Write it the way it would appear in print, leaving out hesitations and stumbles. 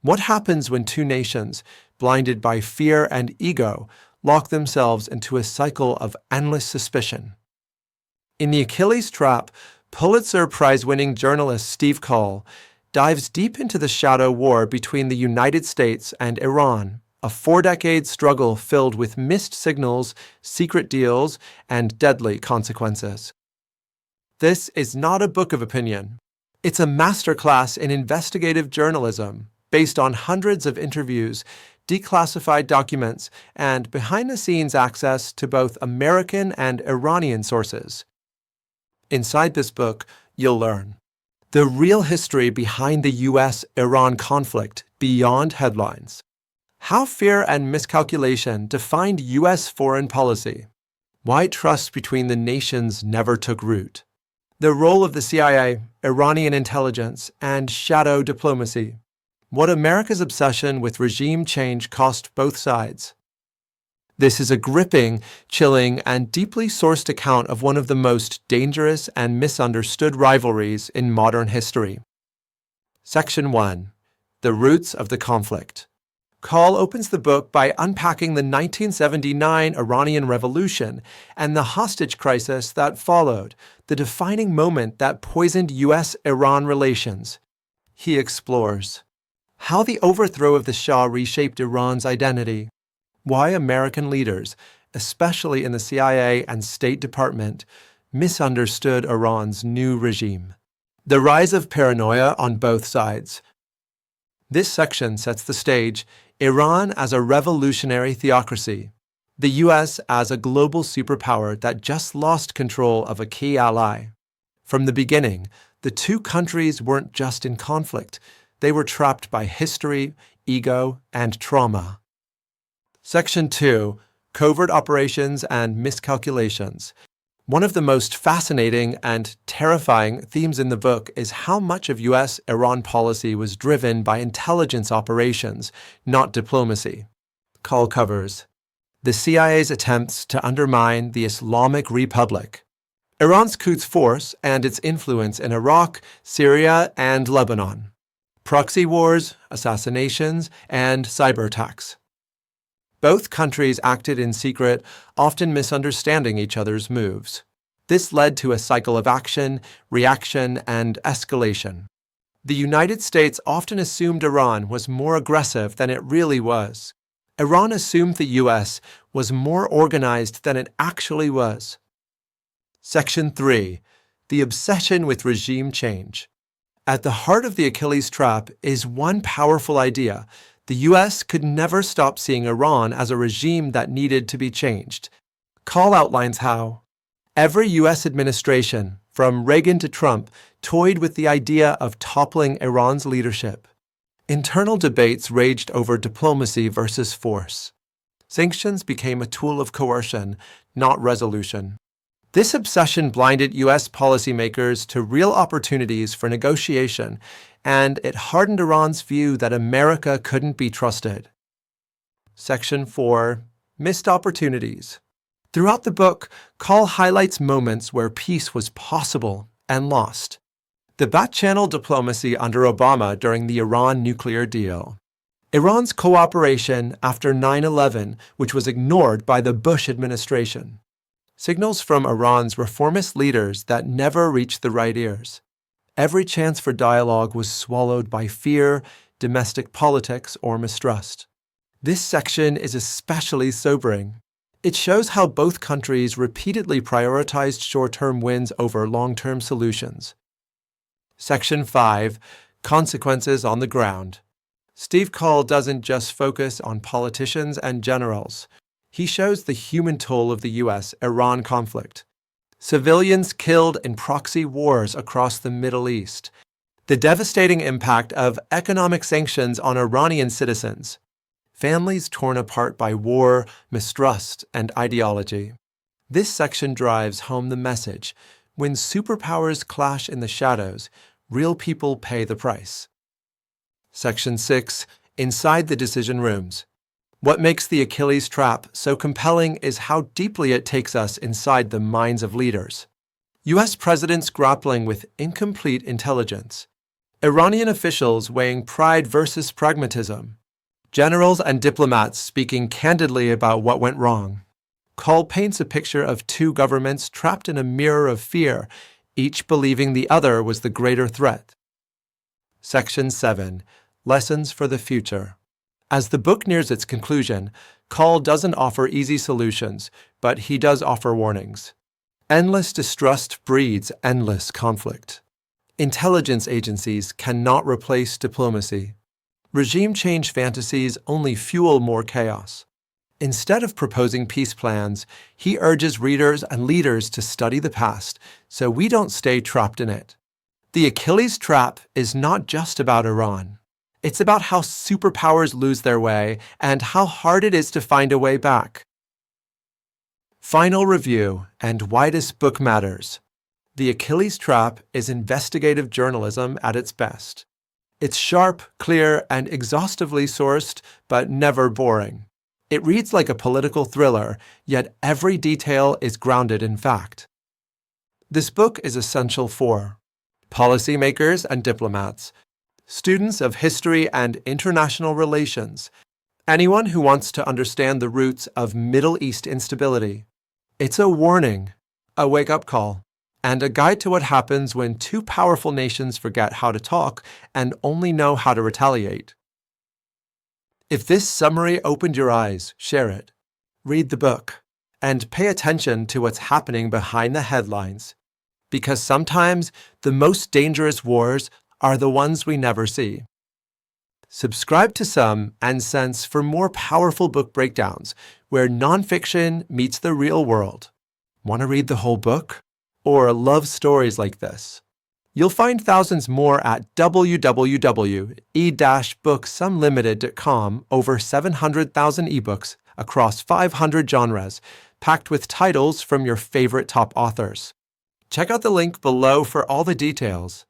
What happens when two nations, blinded by fear and ego, lock themselves into a cycle of endless suspicion? In The Achilles Trap, Pulitzer Prize-winning journalist Steve Coll dives deep into the shadow war between the United States and Iran, a 4-decade struggle filled with missed signals, secret deals, and deadly consequences. This is not a book of opinion. It's a masterclass in investigative journalism based on hundreds of interviews, declassified documents, and behind-the-scenes access to both American and Iranian sources. Inside this book, you'll learn the real history behind the U.S.-Iran conflict beyond headlines, how fear and miscalculation defined U.S. foreign policy, why trust between the nations never took root, the role of the CIA, Iranian intelligence, and shadow diplomacy, what America's obsession with regime change cost both sides. This is a gripping, chilling, and deeply sourced account of one of the most dangerous and misunderstood rivalries in modern history. Section 1. The Roots of the Conflict. Coll opens the book by unpacking the 1979 Iranian Revolution and the hostage crisis that followed, the defining moment that poisoned U.S.-Iran relations. He explores how the overthrow of the Shah reshaped Iran's identity, why American leaders, especially in the CIA and State Department, misunderstood Iran's new regime, the rise of paranoia on both sides. This section sets the stage: Iran as a revolutionary theocracy, the U.S. as a global superpower that just lost control of a key ally. From the beginning, the two countries weren't just in conflict. They were trapped by history, ego, and trauma. Section 2. Covert Operations and Miscalculations. One of the most fascinating and terrifying themes in the book is how much of U.S.-Iran policy was driven by intelligence operations, not diplomacy. Coll covers the CIA's attempts to undermine the Islamic Republic, Iran's Quds Force and its influence in Iraq, Syria, and Lebanon, proxy wars, assassinations, and cyber attacks. Both countries acted in secret, often misunderstanding each other's moves. This led to a cycle of action, reaction, and escalation. The United States often assumed Iran was more aggressive than it really was. Iran assumed the U.S. was more organized than it actually was. Section 3. The Obsession with Regime Change. At the heart of the Achilles Trap is one powerful idea: the U.S. could never stop seeing Iran as a regime that needed to be changed. Coll outlines how every U.S. administration, from Reagan to Trump, toyed with the idea of toppling Iran's leadership. Internal debates raged over diplomacy versus force. Sanctions became a tool of coercion, not resolution. This obsession blinded U.S. policymakers to real opportunities for negotiation, and it hardened Iran's view that America couldn't be trusted. Section 4. Missed Opportunities. Throughout the book, Coll highlights moments where peace was possible and lost. The back-channel diplomacy under Obama during the Iran nuclear deal. Iran's cooperation after 9/11, which was ignored by the Bush administration. Signals from Iran's reformist leaders that never reached the right ears. Every chance for dialogue was swallowed by fear, domestic politics, or mistrust. This section is especially sobering. It shows how both countries repeatedly prioritized short-term wins over long-term solutions. Section 5. Consequences on the ground. Steve Coll doesn't just focus on politicians and generals. He shows the human toll of the U.S.-Iran conflict. Civilians killed in proxy wars across the Middle East. The devastating impact of economic sanctions on Iranian citizens. Families torn apart by war, mistrust, and ideology. This section drives home the message: when superpowers clash in the shadows, real people pay the price. Section 6. Inside the Decision Rooms. What makes the Achilles Trap so compelling is how deeply it takes us inside the minds of leaders. U.S. presidents grappling with incomplete intelligence. Iranian officials weighing pride versus pragmatism. Generals and diplomats speaking candidly about what went wrong. Coll paints a picture of two governments trapped in a mirror of fear, each believing the other was the greater threat. Section 7. Lessons for the Future. As the book nears its conclusion, Coll doesn't offer easy solutions, but he does offer warnings. Endless distrust breeds endless conflict. Intelligence agencies cannot replace diplomacy. Regime change fantasies only fuel more chaos. Instead of proposing peace plans, he urges readers and leaders to study the past so we don't stay trapped in it. The Achilles Trap is not just about Iran. It's about how superpowers lose their way and how hard it is to find a way back. Final review and why this book matters. The Achilles Trap is investigative journalism at its best. It's sharp, clear, and exhaustively sourced, but never boring. It reads like a political thriller, yet every detail is grounded in fact. This book is essential for policymakers and diplomats, students of history and international relations, anyone who wants to understand the roots of Middle East instability. It's a warning, a wake-up call, and a guide to what happens when two powerful nations forget how to talk and only know how to retaliate. If this summary opened your eyes, share it. Read the book, and pay attention to what's happening behind the headlines, because sometimes the most dangerous wars are the ones we never see. Subscribe to Some and Sense for more powerful book breakdowns where nonfiction meets the real world. Want to read the whole book? Or love stories like this? You'll find thousands more at www.e-booksunlimited.com, over 700,000 ebooks across 500 genres, packed with titles from your favorite top authors. Check out the link below for all the details.